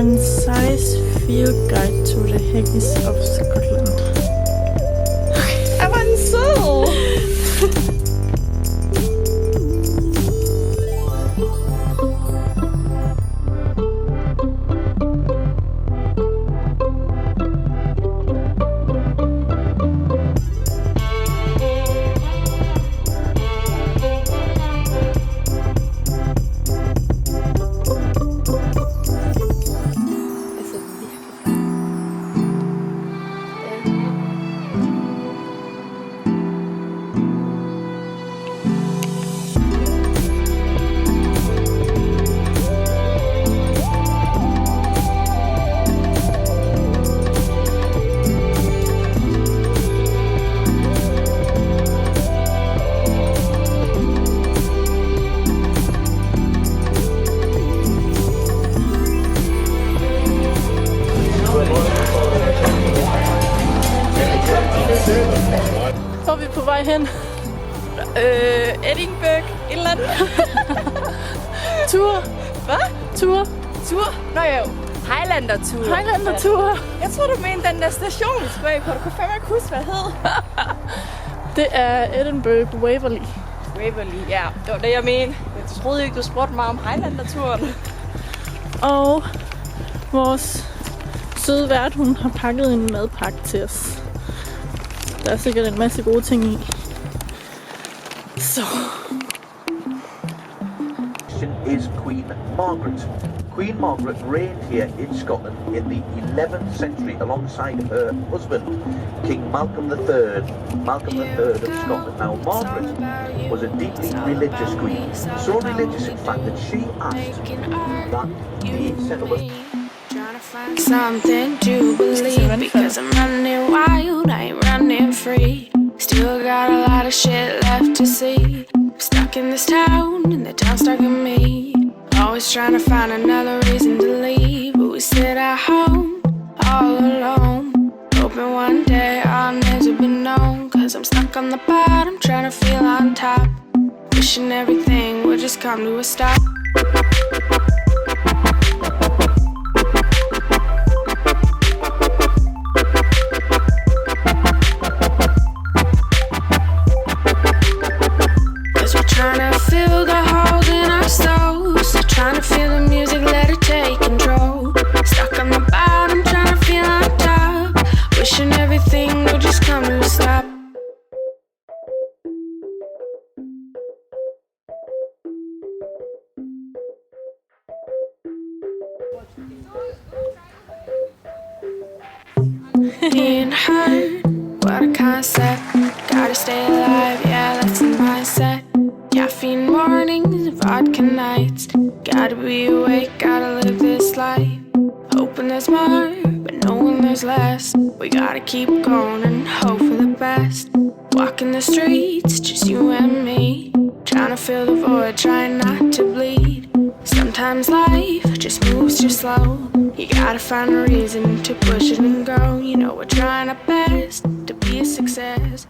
Concise field guide to the Haggis of Scotland. Er var den sød! Hvor er vi på vej hen? Edinburgh, et eller andet. Tur. Hvad? Tur. Tur? Nå jo, Highlander-tur. Highlander-tur. Jeg tror, du mente den der station, vi skulle af på. Du kunne fandme ikke huske, hvad det hed. Det er Edinburgh Waverley. Waverley, ja. Det var det, jeg mente. Jeg troede ikke, du spurgte mig om Highlander-turen. Og vores søde vært, hun har pakket en madpakke til os. Der er sikkert en masse gode ting i. Så. Is Queen Margaret. Queen Margaret reigned here in Scotland in the 11th century alongside her husband, King Malcolm III. Malcolm III of Scotland. Now, Margaret was a deeply religious queen, so religious in fact that she asked that the settlers something to believe because I'm running wild, I ain't running free. Still got a lot of shit left to see. I'm stuck in this town and the town's stuck in me. Always trying to find another reason to leave, but we sit at home all alone, hoping one day our names will be known. Cause I'm stuck on the bottom, trying to feel on top, wishing everything would just come to a stop. Trying to fill the holes in our souls, trying to feel the music, let it take control. Stuck on the bottom, trying to feel on top, wishing everything would just come to a stop. Being hurt, what a concept. Gotta stay alive, yeah, that's the mindset. Caffeine mornings, vodka nights. Gotta be awake, gotta live this life. Hoping there's more, but knowing there's less. We gotta keep going and hope for the best. Walking the streets, just you and me. Trying to fill the void, trying not to bleed. Sometimes life just moves too slow. You gotta find a reason to push it and go. You know we're trying our best to be a success.